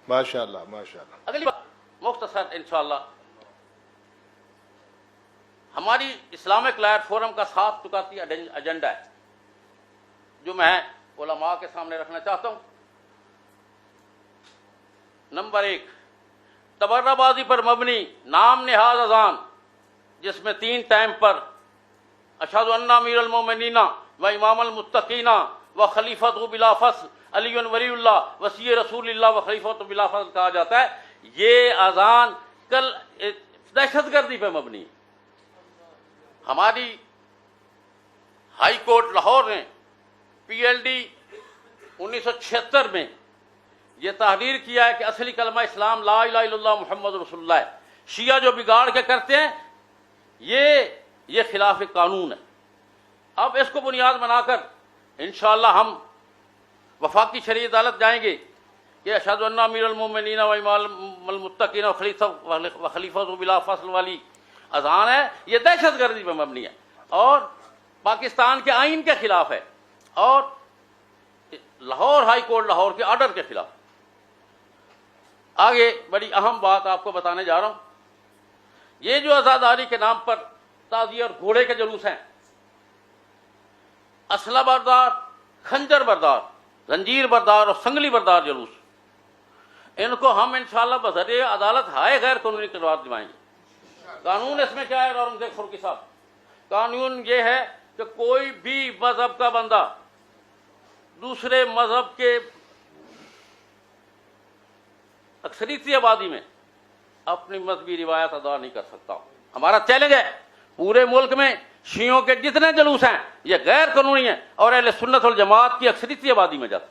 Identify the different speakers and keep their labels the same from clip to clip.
Speaker 1: ماشاءاللہ ماشاءاللہ.
Speaker 2: اگلی بات مختصر انشاءاللہ، ہماری اسلامک لائر فورم کا 7 نکاتی ایجنڈا ہے جو میں علماء کے سامنے رکھنا چاہتا ہوں. نمبر 1، تبرہ بازی پر مبنی نام نہاد اذان جس میں 3 ٹائم پر اشہد ان امیر المومنین و امام المتقین و خلیفۃ بلا فصل علی ولی اللہ وصی رسول اللہ و خلیفۃ بلا فصل کہا جاتا ہے، یہ اذان کل دہشت گردی پہ مبنی ہے. ہماری ہائی کورٹ لاہور نے PLD 1976 میں یہ تحریر کیا ہے کہ اصلی کلمہ اسلام لا الہ الا اللہ محمد رسول اللہ ہے. شیعہ جو بگاڑ کے کرتے ہیں یہ خلاف قانون ہے. اب اس کو بنیاد بنا کر انشاءاللہ ہم وفاقی شرعی عدالت جائیں گے کہ اشہد ان امیر المومنین و امام المتقین و خلیفۃ بلا فصل والی اذان ہے، یہ دہشت گردی پہ مبنی ہے اور پاکستان کے آئین کے خلاف ہے اور لاہور ہائی کورٹ لاہور کے آرڈر کے خلاف. آگے بڑی اہم بات آپ کو بتانے جا رہا ہوں، یہ جو عزاداری کے نام پر تعزیہ اور گھوڑے کے جلوس ہیں، اسلحہ بردار، خنجر بردار، زنجیر بردار اور سنگلی بردار جلوس، ان کو ہم انشاءاللہ بذریعہ عدالت ہائے غیر قانونی قرار دلوائیں گے. قانون اس میں کیا ہے اورنگزیب فرقی صاحب؟ قانون یہ ہے کہ کوئی بھی مذہب کا بندہ دوسرے مذہب کے اکثریتی آبادی میں اپنی مذہبی روایت ادا نہیں کر سکتا. ہمارا چیلنج ہے پورے ملک میں شیعوں کے جتنے جلوس ہیں یہ غیر قانونی ہیں اور اہل سنت والجماعت کی اکثریتی آبادی میں جاتے.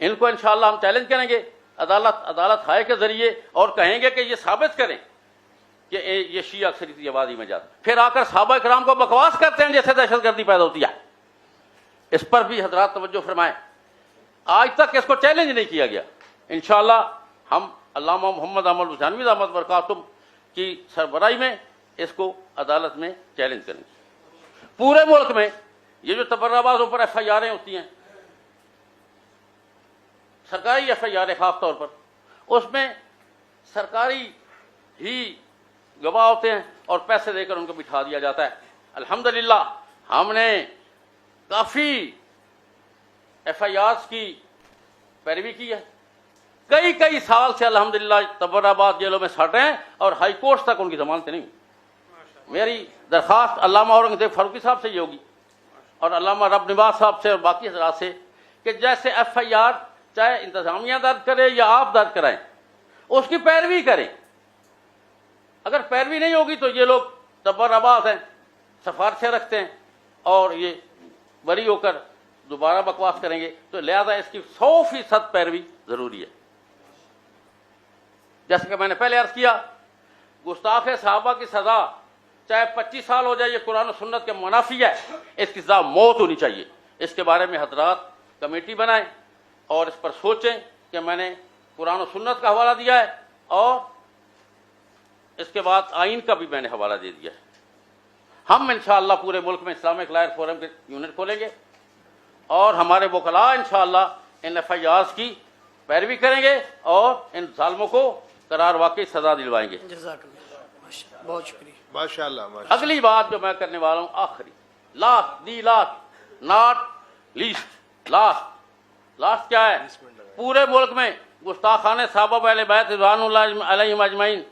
Speaker 2: ان کو انشاءاللہ ہم چیلنج کریں گے عدالت ہائے کے ذریعے اور کہیں گے کہ یہ ثابت کریں کہ یہ شیعہ اکثریتی آبادی میں جاتے. پھر آ کر صحابہ کرام کو بکواس کرتے ہیں جیسے دہشت گردی پیدا ہوتی ہے. اس پر بھی حضرات توجہ فرمائیں. آج تک اس کو چیلنج نہیں کیا گیا. انشاءاللہ ہم علامہ محمد احمد حسینوی دامت برکاتہم کی سربراہی میں اس کو عدالت میں چیلنج کریں گے. پورے ملک میں یہ جو تبرہ بازوں پر FIR ہوتی ہیں، سرکاری FIR خاص طور پر، اس میں سرکاری ہی گواہ ہوتے ہیں اور پیسے دے کر ان کو بٹھا دیا جاتا ہے. الحمدللہ ہم نے کافی FIRs کی پیروی کی ہے. کئی سال سے الحمدللہ تبرہ باز جیلوں میں سڑ رہے ہیں اور ہائی کورٹ تک ان کی ضمانتیں نہیں. میری درخواست علامہ اورنگزیب فاروقی صاحب سے یہ ہوگی اور علامہ رب نواز صاحب سے اور باقی حضرات سے کہ جیسے FIR چاہے انتظامیہ درج کرے یا آپ درج کرائیں، اس کی پیروی کریں. اگر پیروی نہیں ہوگی تو یہ لوگ تبرہ باز ہیں، سفارشیں رکھتے ہیں اور یہ بری ہو کر دوبارہ بکواس کریں گے. تو لہذا اس کی 100% پیروی ضروری ہے. جیسے کہ میں نے پہلے عرض کیا، گستاخ صحابہ کی سزا چاہے 25 سال ہو جائے، یہ قرآن و سنت کے منافی ہے. اس کی سزا موت ہونی چاہیے. اس کے بارے میں حضرات کمیٹی بنائیں اور اس پر سوچیں کہ میں نے قرآن و سنت کا حوالہ دیا ہے اور اس کے بعد آئین کا بھی میں نے حوالہ دے دیا ہے. ہم انشاءاللہ پورے ملک میں اسلامک لائر فورم کے یونٹ کھولیں گے اور ہمارے وکلاء انشاءاللہ ان FIRs کی پیروی کریں گے اور ان ظالموں کو قرار واقعی سزا دلوائیں گے.
Speaker 3: جزاک اللہ، بہت شکریہ.
Speaker 1: ماشاءاللہ.
Speaker 2: اگلی بات جو میں کرنے والا ہوں، آخری، لاسٹ ناٹ لیسٹ، لاسٹ کیا ہے؟ پورے ملک میں گستاخان صحابہ اہل بیت رضوان اللہ علیہم اجمعین،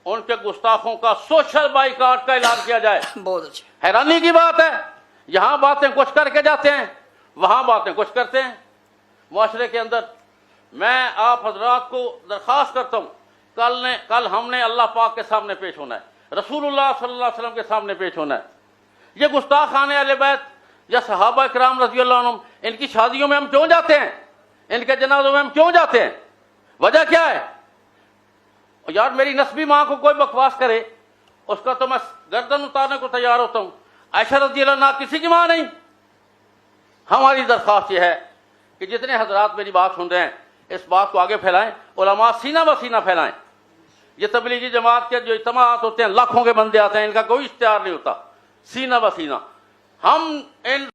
Speaker 2: ان کے گستاخوں کا سوشل بائیکاٹ کا اعلان کیا جائے.
Speaker 3: بہت اچھا.
Speaker 2: حیرانی کی بات ہے، یہاں باتیں کچھ کر کے جاتے ہیں، وہاں باتیں کچھ کرتے ہیں معاشرے کے اندر. میں آپ حضرات کو درخواست کرتا ہوں، کل ہم نے اللہ پاک کے سامنے پیش ہونا ہے، رسول اللہ صلی اللہ علیہ وسلم کے سامنے پیش ہونا ہے. یہ گستاخان اہل بیت یا صحابہ کرام رضی اللہ عنہم، ان کی شادیوں میں ہم کیوں جاتے ہیں؟ ان کے جنازوں میں ہم کیوں جاتے ہیں؟ وجہ کیا ہے؟ یار میری نسبی ماں کو کوئی بکواس کرے اس کا تو میں گردن اتارنے کو تیار ہوتا ہوں. عائشہ رضی اللہ عنہا کسی کی ماں نہیں. ہماری درخواست یہ ہے کہ جتنے حضرات میری بات سن رہے ہیں اس بات کو آگے پھیلائیں، علماء سینہ بہ سینہ پھیلائیں. یہ تبلیغی جماعت کے جو اجتماعات ہوتے ہیں، لاکھوں کے بندے آتے ہیں، ان کا کوئی اشتہار نہیں ہوتا. سینہ بہ سینہ ہم ان